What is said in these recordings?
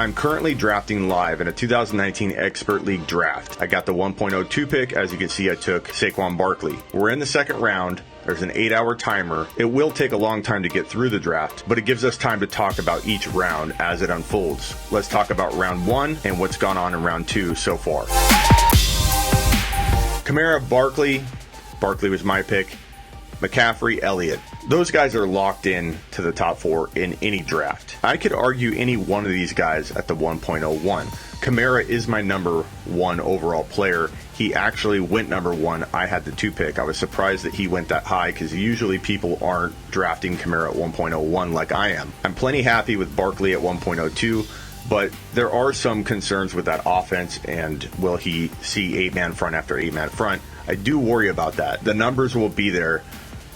I'm currently drafting live in a 2019 Expert League draft. I got the 1.02 pick. As you can see, I took Saquon Barkley. We're in the second round. There's an 8-hour timer. It will take a long time to get through the draft, but it gives us time to talk about each round as it unfolds. Let's talk about round 1 and what's gone on in round 2 so far. Kamara, Barkley. Barkley was my pick. McCaffrey, Elliott. Those guys are locked in to the top 4 in any draft. I could argue any one of these guys at the 1.01. Kamara is my number 1 overall player. He actually went number 1. I had the 2 pick. I was surprised that he went that high because usually people aren't drafting Kamara at 1.01 like I am. I'm plenty happy with Barkley at 1.02. But there are some concerns with that offense, and will he see 8-man front after 8-man front? I do worry about that. The numbers will be there,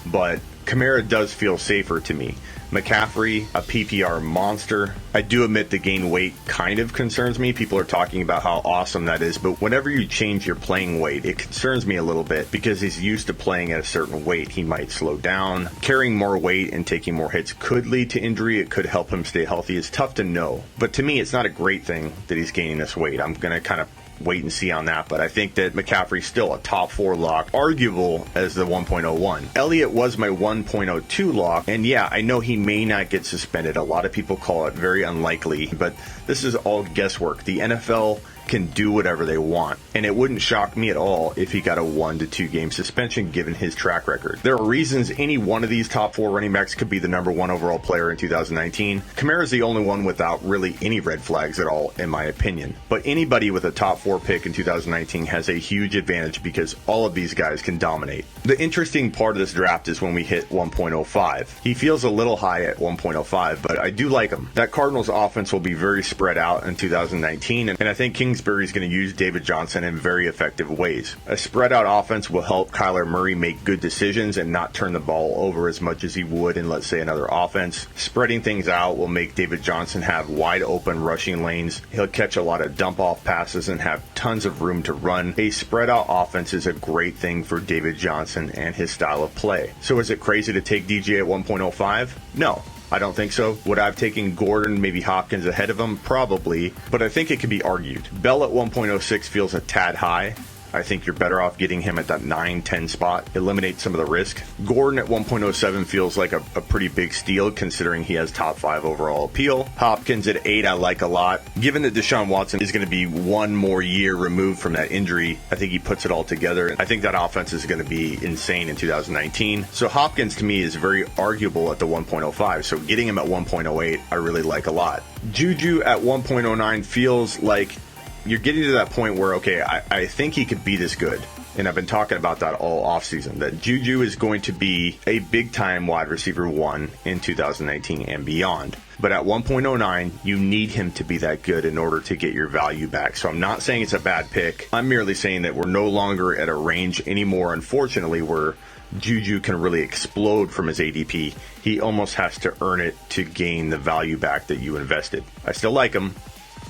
but Kamara does feel safer to me. McCaffrey, a PPR monster. I do admit the gain weight kind of concerns me. People are talking about how awesome that is, but whenever you change your playing weight, it concerns me a little bit because he's used to playing at a certain weight. He might slow down. Carrying more weight and taking more hits could lead to injury. It could help him stay healthy. It's tough to know. But to me, it's not a great thing that he's gaining this weight. I'm going to kind of wait and see on that, but I think that McCaffrey's still a top 4 lock, arguable as the 1.01. Elliott was my 1.02 lock, and yeah, I know he may not get suspended. A lot of people call it very unlikely, but this is all guesswork. The NFL can do whatever they want, and it wouldn't shock me at all if he got a 1 to 2 game suspension given his track record. There are reasons any one of these top 4 running backs could be the number 1 overall player in 2019. Kamara is the only one without really any red flags at all, in my opinion. But anybody with a top 4 pick in 2019 has a huge advantage because all of these guys can dominate. The interesting part of this draft is when we hit 1.05. He feels a little high at 1.05, but I do like him. That Cardinals offense will be very spread out in 2019, and I think Kingsbury's going to use David Johnson in very effective ways. A spread out offense will help Kyler Murray make good decisions and not turn the ball over as much as he would in, let's say, another offense. Spreading things out will make David Johnson have wide open rushing lanes. He'll catch a lot of dump off passes and have tons of room to run. A spread out offense is a great thing for David Johnson and his style of play. So is it crazy to take DJ at 1.05? No. I don't think so. Would I have taken Gordon, maybe Hopkins ahead of him? Probably, but I think it can be argued. Bell at 1.06 feels a tad high. I think you're better off getting him at that 9-10 spot. Eliminate some of the risk. Gordon at 1.07 feels like a pretty big steal considering he has top 5 overall appeal. Hopkins at 8 I like a lot. Given that Deshaun Watson is going to be 1 more year removed from that injury, I think he puts it all together. I think that offense is going to be insane in 2019. So Hopkins to me is very arguable at the 1.05. So getting him at 1.08 I really like a lot. JuJu at 1.09 feels like you're getting to that point where, okay, I think he could be this good. And I've been talking about that all offseason, that JuJu is going to be a big-time wide receiver 1 in 2019 and beyond. But at 1.09, you need him to be that good in order to get your value back. So I'm not saying it's a bad pick. I'm merely saying that we're no longer at a range anymore, unfortunately, where JuJu can really explode from his ADP. He almost has to earn it to gain the value back that you invested. I still like him.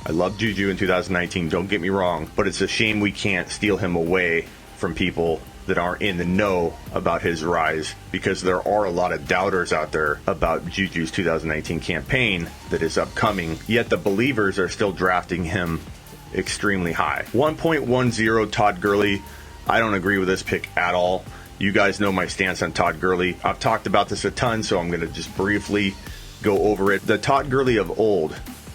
I love JuJu in 2019, don't get me wrong, but it's a shame we can't steal him away from people that aren't in the know about his rise, because there are a lot of doubters out there about JuJu's 2019 campaign that is upcoming, yet the believers are still drafting him extremely high. 1.10 Todd Gurley, I don't agree with this pick at all. You guys know my stance on Todd Gurley. I've talked about this a ton, so I'm going to just briefly go over it. The Todd Gurley of old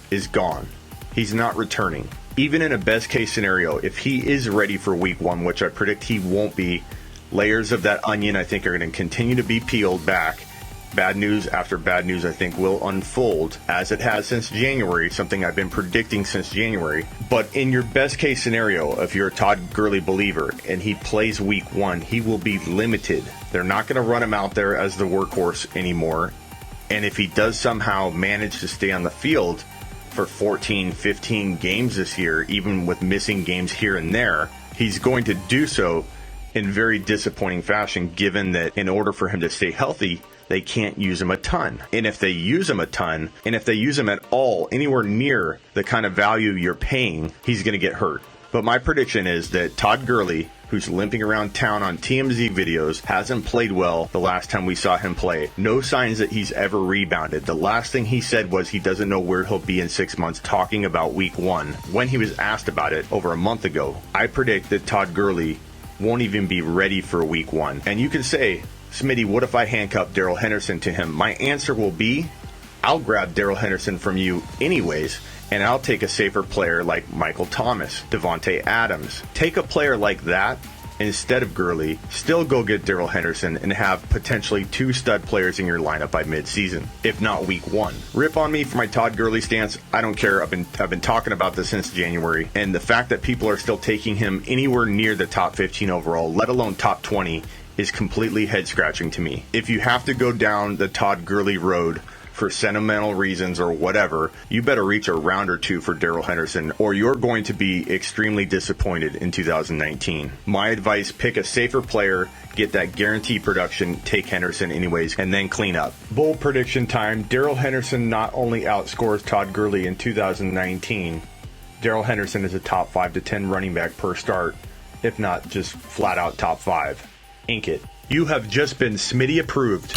is gone. He's not returning. Even in a best case scenario, if he is ready for week 1, which I predict he won't be, layers of that onion I think are going to continue to be peeled back. Bad news after bad news I think will unfold as it has since January, something I've been predicting since January. But in your best case scenario, if you're a Todd Gurley believer and he plays week 1, he will be limited. They're not going to run him out there as the workhorse anymore. And if he does somehow manage to stay on the field for 14, 15 games this year, even with missing games here and there, he's going to do so in very disappointing fashion, given that in order for him to stay healthy, they can't use him a ton. And if they use him a ton, and if they use him at all, anywhere near the kind of value you're paying, he's going to get hurt. But my prediction is that Todd Gurley who's limping around town on TMZ videos, hasn't played well the last time we saw him play. No signs that he's ever rebounded. The last thing he said was he doesn't know where he'll be in 6 months, talking about week 1 when he was asked about it over a month ago. I predict that Todd Gurley won't even be ready for week 1. And you can say, Smitty, what if I handcuff Darrell Henderson to him? My answer will be, I'll grab Darrell Henderson from you anyways, and I'll take a safer player like Michael Thomas, Davante Adams. Take a player like that instead of Gurley, still go get Darrell Henderson, and have potentially 2 stud players in your lineup by midseason, if not week 1. Rip on me for my Todd Gurley stance. I don't care. I've been talking about this since January, and the fact that people are still taking him anywhere near the top 15 overall, let alone top 20, is completely head-scratching to me. If you have to go down the Todd Gurley road for sentimental reasons or whatever, you better reach a round or 2 for Darrell Henderson, or you're going to be extremely disappointed in 2019. My advice, pick a safer player, get that guaranteed production, take Henderson anyways, and then clean up. Bold prediction time. Darrell Henderson not only outscores Todd Gurley in 2019, Darrell Henderson is a top 5 to 10 running back per start, if not just flat out top 5. Ink it. You have just been Smitty approved.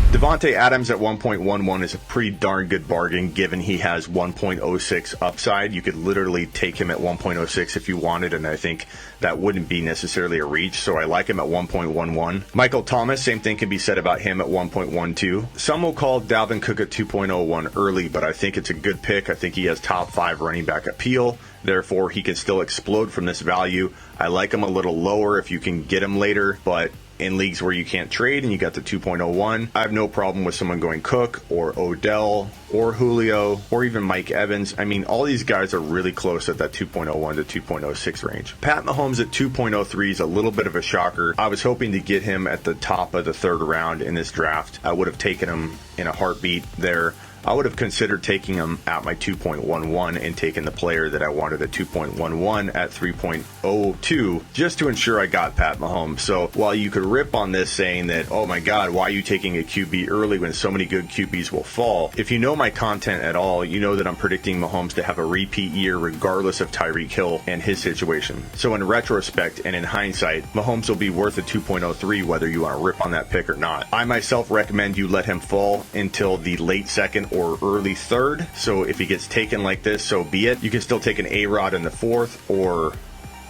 Davante Adams at 1.11 is a pretty darn good bargain given he has 1.06 upside. You could literally take him at 1.06 if you wanted, and I think that wouldn't be necessarily a reach, so I like him at 1.11. Michael Thomas, same thing can be said about him at 1.12. Some will call Dalvin Cook at 2.01 early, but I think it's a good pick. I think he has top 5 running back appeal. Therefore, he can still explode from this value. I like him a little lower if you can get him later, but in leagues where you can't trade and you got the 2.01, I have no problem with someone going Cook or Odell or Julio or even Mike Evans. I mean, all these guys are really close at that 2.01 to 2.06 range. Pat Mahomes at 2.03 is a little bit of a shocker. I was hoping to get him at the top of the 3rd round in this draft. I would have taken him in a heartbeat there. I would have considered taking him at my 2.11 and taking the player that I wanted at 2.11 at 3.02 just to ensure I got Pat Mahomes. So while you could rip on this saying that, oh my God, why are you taking a QB early when so many good QBs will fall? If you know my content at all, you know that I'm predicting Mahomes to have a repeat year regardless of Tyreek Hill and his situation. So in retrospect and in hindsight, Mahomes will be worth a 2.03 whether you want to rip on that pick or not. I myself recommend you let him fall until the late 2nd or early 3rd. So if he gets taken like this, so be it. You can still take an A-Rod in the 4th or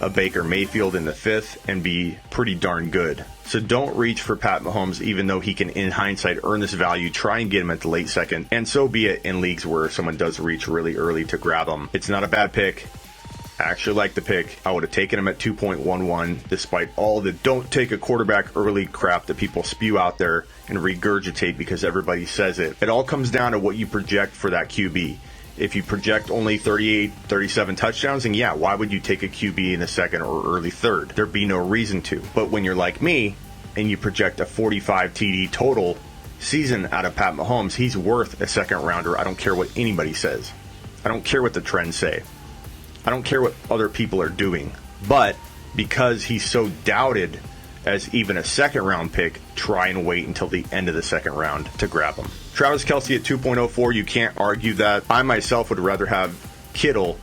a Baker Mayfield in the 5th and be pretty darn good. So don't reach for Pat Mahomes, even though he can, in hindsight, earn this value. Try and get him at the late 2nd. And so be it in leagues where someone does reach really early to grab him. It's not a bad pick. I actually like the pick. I would have taken him at 2.11 despite all the don't take a quarterback early crap that people spew out there and regurgitate because everybody says it. It all comes down to what you project for that QB. If you project only 38, 37 touchdowns, then yeah, why would you take a QB in the 2nd or early 3rd? There'd be no reason to. But when you're like me and you project a 45 TD total season out of Pat Mahomes, he's worth a 2nd rounder. I don't care what anybody says. I don't care what the trends say. I don't care what other people are doing. But because he's so doubted as even a 2nd round pick, try and wait until the end of the 2nd round to grab him. Travis Kelce at 2.04, you can't argue that. I myself would rather have Kittle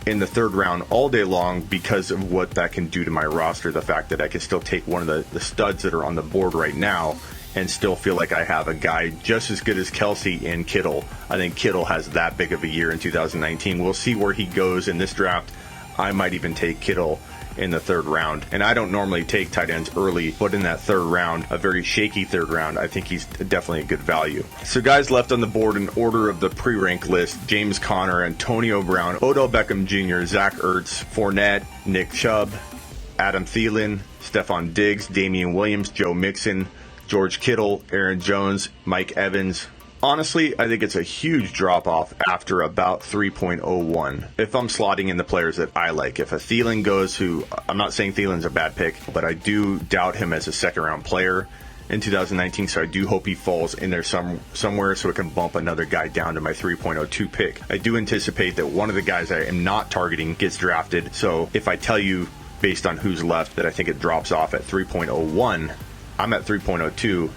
in the 3rd round all day long because of what that can do to my roster. The fact that I can still take one of the studs that are on the board right now and still feel like I have a guy just as good as Kelce and Kittle. I think Kittle has that big of a year in 2019. We'll see where he goes in this draft. I might even take Kittle in the 3rd round. And I don't normally take tight ends early, but in that 3rd round, a very shaky 3rd round, I think he's definitely a good value. So guys left on the board in order of the pre-rank list: James Conner, Antonio Brown, Odell Beckham Jr., Zach Ertz, Fournette, Nick Chubb, Adam Thielen, Stephon Diggs, Damien Williams, Joe Mixon, George Kittle, Aaron Jones, Mike Evans. Honestly, I think it's a huge drop-off after about 3.01. If I'm slotting in the players that I like, if a Thielen goes, who I'm not saying Thielen's a bad pick, but I do doubt him as a 2nd-round player in 2019, so I do hope he falls in there somewhere so it can bump another guy down to my 3.02 pick. I do anticipate that one of the guys I am not targeting gets drafted, so if I tell you based on who's left that I think it drops off at 3.01, I'm at 3.02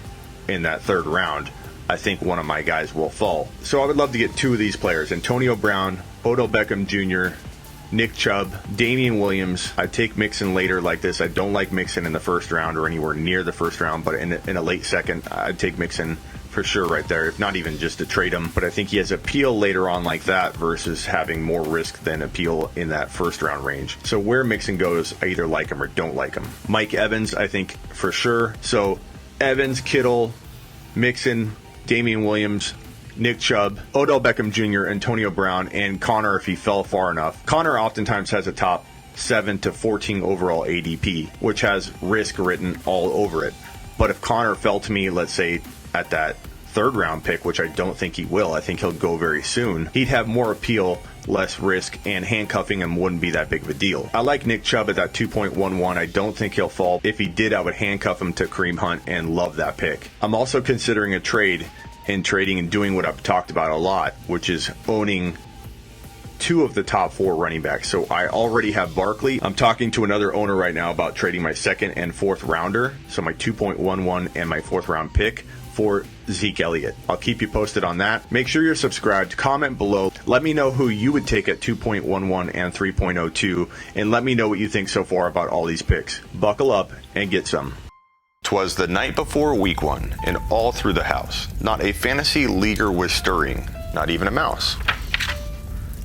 in that 3rd round. I think one of my guys will fall. So I would love to get 2 of these players: Antonio Brown, Odell Beckham Jr., Nick Chubb, Damien Williams. I take Mixon later like this. I don't like Mixon in the first round or anywhere near the first round, but in a late second, I'd take Mixon for sure right there, if not even just to trade him. But I think he has appeal later on like that versus having more risk than appeal in that first round range. So where Mixon goes, I either like him or don't like him. Mike Evans, I think for sure. So Evans, Kittle, Mixon, Damien Williams, Nick Chubb, Odell Beckham Jr., Antonio Brown, and Connor if he fell far enough. Connor oftentimes has a top 7 to 14 overall ADP, which has risk written all over it. But if Connor fell to me, let's say at that third round pick, which I don't think he will, I think he'll go very soon, he'd have more appeal, less risk, and handcuffing him wouldn't be that big of a deal. I like Nick Chubb at that 2.11. I don't think he'll fall. If he did, I would handcuff him to Kareem Hunt and love that pick. I'm also considering a trade in trading and doing what I've talked about a lot, which is owning 2 of the top 4 running backs. So I already have Barkley. I'm talking to another owner right now about trading my 2nd and 4th rounder, so my 2.11 and my 4th round pick, for Zeke Elliott. I'll keep you posted on that. Make sure you're subscribed. Comment below. Let me know who you would take at 2.11 and 3.02, and let me know what you think so far about all these picks. Buckle up and get some. 'Twas the night before week 1, and all through the house, not a fantasy leaguer was stirring, not even a mouse.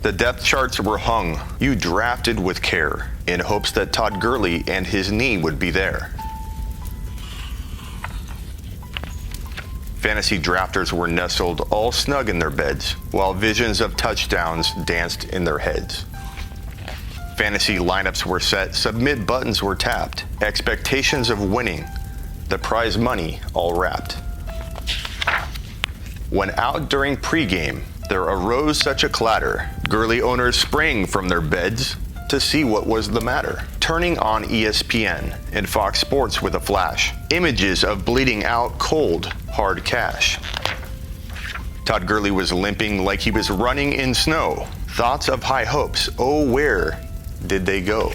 The depth charts were hung. You drafted with care, in hopes that Todd Gurley and his knee would be there. Fantasy drafters were nestled all snug in their beds, while visions of touchdowns danced in their heads. Fantasy lineups were set, submit buttons were tapped, expectations of winning, the prize money all wrapped. When out during pregame, there arose such a clatter, Gurley owners sprang from their beds to see what was the matter. Turning on ESPN and Fox Sports with a flash, images of bleeding out cold, hard cash. Todd Gurley was limping like he was running in snow. Thoughts of high hopes, oh where did they go?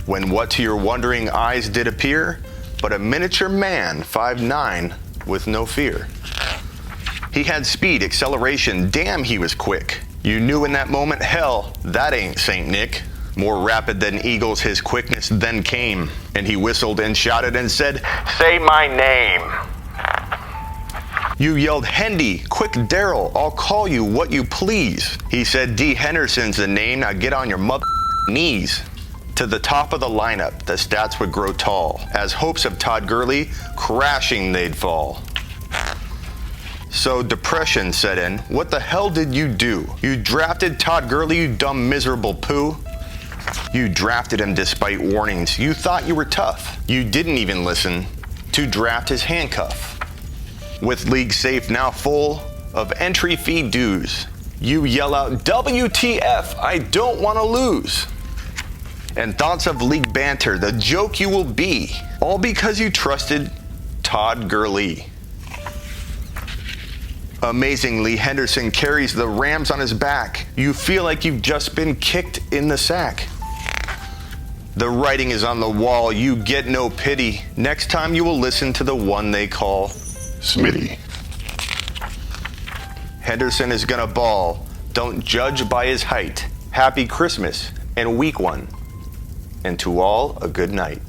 When what to your wondering eyes did appear, but a miniature man, 5'9", with no fear. He had speed, acceleration, damn he was quick. You knew in that moment, hell, that ain't Saint Nick. More rapid than eagles his quickness then came, and he whistled and shouted and said, say my name. You yelled, Hendy, quick Darrell, I'll call you what you please. He said, D. Henderson's the name, now get on your mother knees. To the top of the lineup, the stats would grow tall, as hopes of Todd Gurley, crashing they'd fall. So depression set in. What the hell did you do? You drafted Todd Gurley, you dumb miserable poo. You drafted him despite warnings. You thought you were tough. You didn't even listen to draft his handcuff. With league safe now full of entry fee dues, you yell out, WTF, I don't want to lose. And thoughts of league banter, the joke you will be, all because you trusted Todd Gurley. Amazingly, Henderson carries the Rams on his back. You feel like you've just been kicked in the sack. The writing is on the wall, you get no pity. Next time you will listen to the one they call Smitty. Henderson is gonna ball. Don't judge by his height. Happy Christmas and week 1. And to all, a good night.